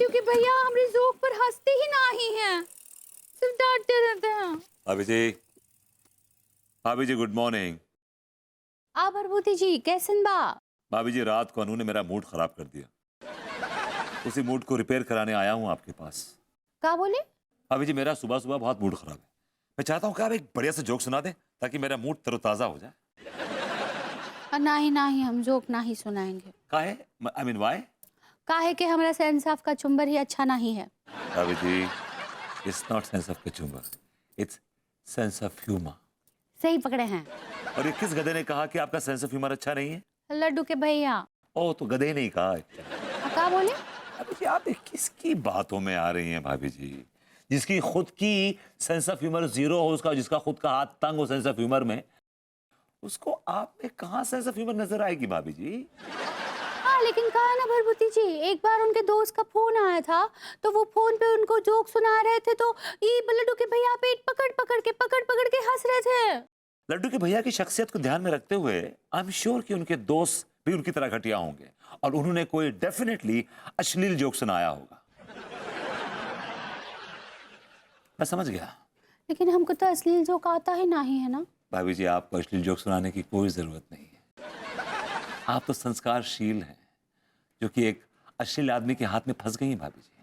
लड्डू के भैया हमारे जोक पर हंसते ही नहीं हैं, सिर्फ डांटते रहते हैं। भाभी जी गुड मॉर्निंग। आप भरभूति जी कैसन बा? भाभी जी रात को अनु ने मेरा मूड खराब कर दिया, उसी मूड को रिपेयर कराने आया हूँ आपके पास। क्या बोले? भाभी जी मेरा सुबह सुबह बहुत मूड खराब है, मैं चाहता हूँ कि आप एक बढ़िया सा जोक सुना दें ताकि मेरा मूड तरोताजा हो जाए। नहीं नहीं, हम जोक नहीं सुनाएंगे। काहे? I mean why? काहे कि हमारा सेंस ऑफ का चुंबर ही अच्छा नहीं है। भाभी जी इट्स नॉट सेंस ऑफ कचूमर, इट्स सेंस ऑफ ह्यूमर। सही पकड़े हैं। और ये किस गधे ने कहा कि आपका सेंस ऑफ ह्यूमर अच्छा नहीं है? लड्डू के भैया। ओ तो गधे ने ही कहा। क्या बोले? भाभी जी आप किसकी बातों में आ रही हैं भाभी जी? जिसकी खुद की सेंस ऑफ ह्यूमर जीरो हो, उसका जिसका खुद का हाथ तंग हो सेंस ऑफ ह्यूमर में, उसको आप में कहां सेंस ऑफ ह्यूमर नजर आएगी भाभी जी? हाँ लेकिन कहा ना भरभूति जी, एक बार उनके दोस्त का फोन आया था तो वो फोन पे उनको जोक सुना रहे थे तो ये लड्डू के भैया पेट पकड़ के हंस रहे थे। लड्डू के भैया की शख्सियत को ध्यान में रखते हुए आई एम श्योर कि उनके दोस्त भी उनकी तरह घटिया होंगे और उन्होंने कोई डेफिनेटली अश्लील जोक सुनाया होगा। मैं समझ गया। लेकिन हमको तो अश्लील जोक आता ही नहीं है ना। भाभी जी आपको अश्लील जोक सुनाने की कोई जरूरत नहीं है, आप तो संस्कारशील हैं जो कि एक अश्लील आदमी के हाथ में फंस गई हैं भाभी जी।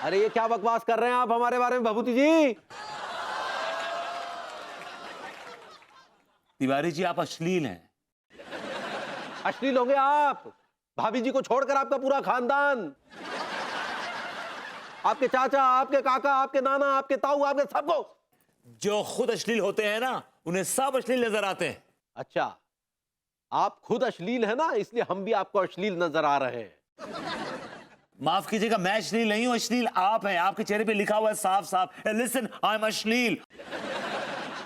अरे ये क्या बकवास कर रहे हैं आप हमारे बारे में भभूति जी? तिवारी जी आप अश्लील हैं। अश्लील होंगे आप, भाभी जी को छोड़कर आपका पूरा खानदान, आपके चाचा, आपके काका, आपके नाना, आपके ताऊ, आपके सबको। जो खुद अश्लील होते हैं ना उन्हें सब अश्लील नजर आते हैं। अच्छा, आप खुद अश्लील है ना, इसलिए हम भी आपको अश्लील नजर आ रहे हैं। माफ कीजिएगा मैं अश्लील नहीं हूं, अश्लील आप हैं। आपके चेहरे पे लिखा हुआ है साफ साफ, लिसन आई एम अश्लील।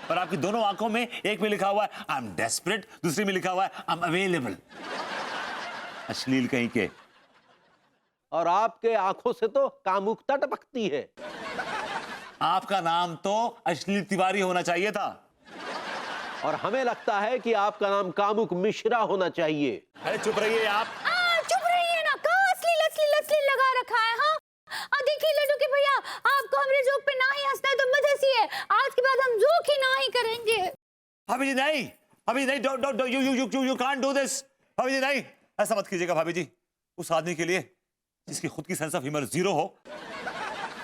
पर आपकी दोनों आंखों में, एक में लिखा हुआ है आई एम डेस्परेट, दूसरी में लिखा हुआ है आई एम अवेलेबल। अश्लील कहीं के। और आपके आंखों से तो कामुकता टपकती है। आपका नाम तो अश्लील तिवारी होना चाहिए था। और हमें लगता है कि आपका नाम कामुक मिश्रा होना चाहिए। अरे चुप रहिए आप। चुप रहिए ना, कहाँ अश्लील अश्लील अश्लील लगा रखा है। हाँ देखिए लड्डू के भैया, आपको हमारे जोक पे ना ही हंसना है तो मत हंसिए, आज के बाद हम जोक ही ना ही करेंगे। भाभी जी नहीं, भाभी जी नहीं, don't you can't do this. भाभी जी नहीं, ऐसा मत कीजिएगा भाभी जी। उस आदमी के लिए जिसकी खुद की सेंस ऑफ ह्यूमर जीरो हो,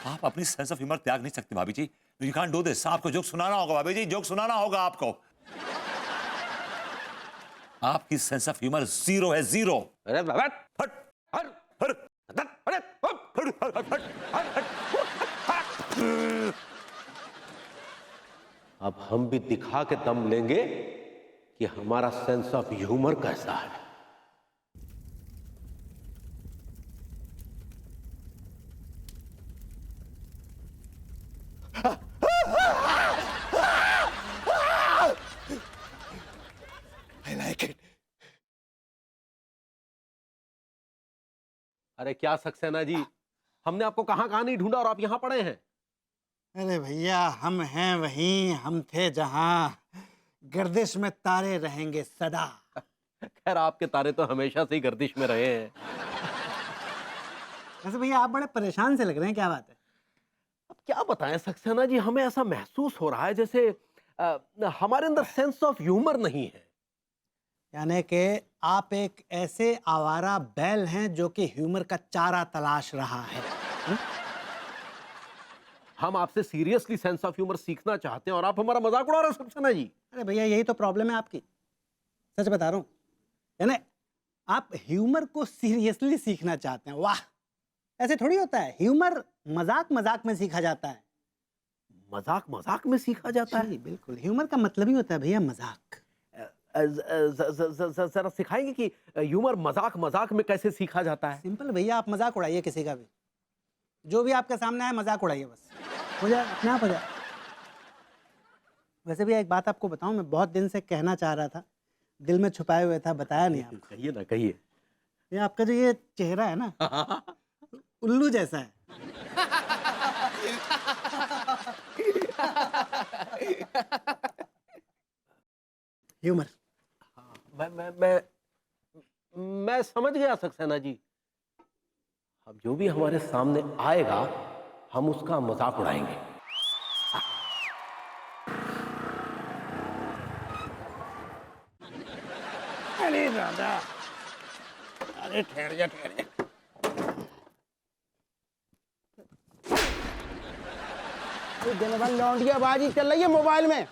आप अपनी सेंस ऑफ ह्यूमर त्याग नहीं सकते भाभी जी। You can't do this. आपको जोक सुनाना होगा भाभी जी, जोक सुनाना होगा आपको। आपकी सेंस ऑफ ह्यूमर जीरो है, जीरो। अरे हट हट हट हट अब हम भी दिखा के दम लेंगे कि हमारा सेंस ऑफ ह्यूमर कैसा है। I like it. अरे क्या सक्सेना जी, हमने आपको कहां कहां नहीं ढूंढा और आप यहां पड़े हैं। अरे भैया हम हैं वहीं, हम थे जहां, गर्दिश में तारे रहेंगे सदा। खैर आपके तारे तो हमेशा से ही गर्दिश में रहे हैं। वैसे भैया आप बड़े परेशान से लग रहे हैं, क्या बात है? अब क्या बताएं सक्सेना जी, हमें ऐसा महसूस हो रहा है जैसे हमारे अंदर सेंस ऑफ ह्यूमर नहीं है। यानी कि आप एक ऐसे आवारा बैल हैं जो कि ह्यूमर का चारा तलाश रहा है। हम आपसे सीरियसली सेंस ऑफ ह्यूमर सीखना चाहते हैं और आप हमारा मजाक उड़ा रहे हैं सक्सेना जी। अरे भैया यही तो प्रॉब्लम है आपकी, सच बता रहा हूँ। यानी आप ह्यूमर को सीरियसली सीखना चाहते हैं। वाह, ऐसे थोड़ी होता है। ह्यूमर मजाक मजाक में सीखा जाता है। मजाक मजाक में सीखा जाता है? जी बिल्कुल, ह्यूमर का मतलब ही होता है भैया मजाक। जरा सिखाएंगे कि ह्यूमर मजाक मजाक में कैसे सीखा जाता है? सिंपल भैया, आप मजाक उड़ाइए किसी का भी, जो भी आपके सामने आए मजाक उड़ाइए, बस हो जाए, अपने आप हो जाए। वैसे भी एक बात आपको बताऊं, मैं बहुत दिन से कहना चाह रहा था, दिल में छुपाए हुए था, बताया नहीं आपको। कहिए ना, कहिए। ये आपका जो ये चेहरा है ना, उल्लू जैसा है। ह्यूमर। मैं समझ गया सक्सेना जी। अब जो भी हमारे सामने आएगा हम उसका मजाक उड़ाएंगे। अरे दादा, अरे ठहर जा ठहर जा। दिन भर लौंडियाबाजी चल रही है मोबाइल में।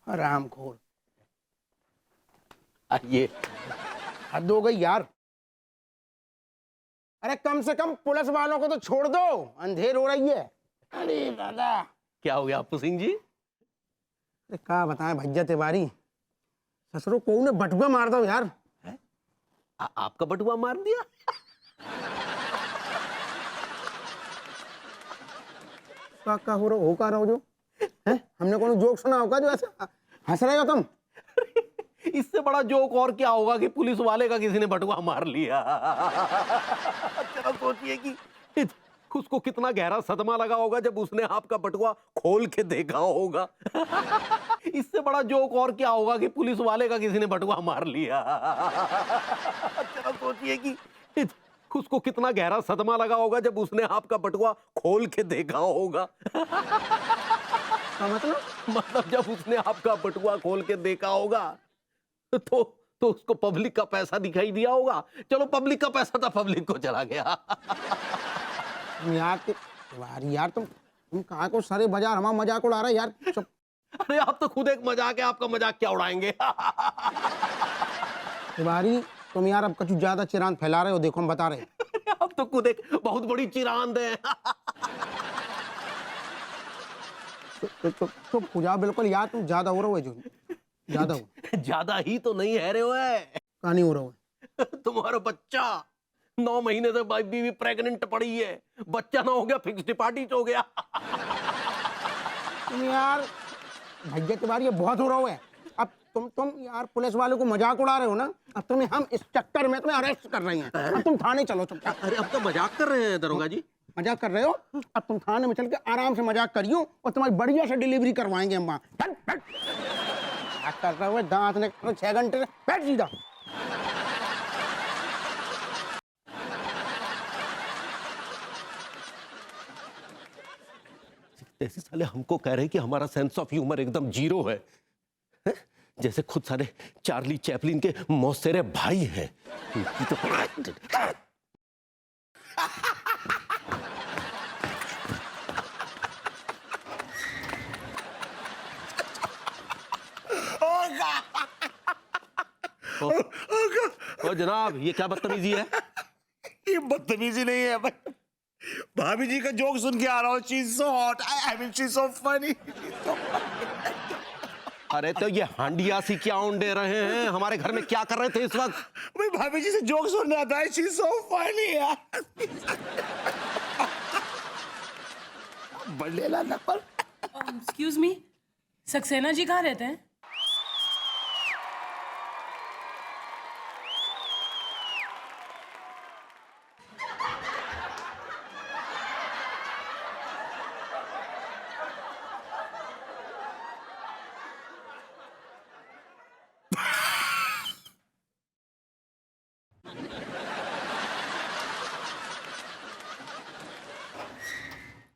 हरामखोर, ये हद हो गई यार। अरे कम से कम पुलिस वालों को तो छोड़ दो, अंधेर हो रही है। अरे दादा, क्या हो गया अप्पू सिंह जी? अरे क्या बताएं भैया तिवारी, ससुरो को ने बटुआ मार दो यार। आपका बटुआ मार दिया? क्या हो रहा हो, का रहो जो है? हमने कौन जोक सुना होगा जो ऐसे हंस रहे हो तुम? इससे बड़ा जोक और क्या होगा कि पुलिस वाले का किसी ने बटुआ मार लिया। जरा सोचिए कि उसको कितना गहरा सदमा लगा होगा जब उसने आपका बटुआ खोल के देखा होगा। इससे बड़ा जोक और क्या होगा कि पुलिस वाले का किसी ने बटुआ मार लिया। जरा सोचिए कि उसको कितना गहरा सदमा लगा होगा जब उसने आपका बटुआ खोल के देखा होगा। मतलब जब उसने आपका बटुआ खोल के देखा होगा तो उसको पब्लिक का पैसा दिखाई दिया होगा। चलो पब्लिक का पैसा था, पब्लिक को चला गया। यार तुम कहा को सारे बाजार हमारा मजाक उड़ा रहा है यार। अरे आप तो खुद एक मजाक है, आपका मजाक क्या उड़ाएंगे? तिवारी तुम यार अब कुछ ज्यादा चिरांद फैला रहे हो, देखो हम बता रहे हैं। आप तो खुद एक बहुत बड़ी चिरांद है। तो पूजा बिल्कुल यार, तुम ज्यादा हो रहे हो जो ज्यादा हो। ज्यादा ही तो नहीं है रहे हो। कहानी हो रहा हो। तुम्हारा बच्चा 9 महीने से बीवी प्रेग्नेंट पड़ी है, बच्चा ना हो गया फिक्स डिपॉजिट हो गया। तुम यार भैया तिवारी ये बहुत हो रहा है। अब तुम यार पुलिस वालों को मजाक उड़ा रहे हो ना। अब तुम्हें हम इस चक्कर में तुम्हें अरेस्ट कर रहे हैं। अब तुम थाने चलो चुपचाप। अरे अब तो मजाक कर रहे हैं दरोगा जी। मजाक कर रहे हो? अब तुम थाने में चल के आराम से मजाक करियो और तुम्हारी बढ़िया से डिलीवरी करवाएंगे हम वहां। कर रहे हुए दांत ने 6 घंटे से बैठ सीधा। ऐसे साले हमको कह रहे हैं कि हमारा सेंस ऑफ ह्यूमर एकदम जीरो है, हैं? जैसे खुद साले चार्ली चैपलिन के मौसेरे भाई हैं। ओ जनाब, ये क्या बदतमीजी है? ये बदतमीजी नहीं है भाई, भाभी जी का जोक सुन के आ रहा हूँ। She is so hot, I mean she is so funny. अरे तो ये हांडिया सी क्या उंडे रहे हैं? हमारे घर में क्या कर रहे थे इस वक्त? भाई भाभी जी से जोक सुनने आता है। शी इज सो फनी यार। बढ़ लेला नकल। एक्सक्यूज मी, सक्सेना जी कहाँ रहते हैं?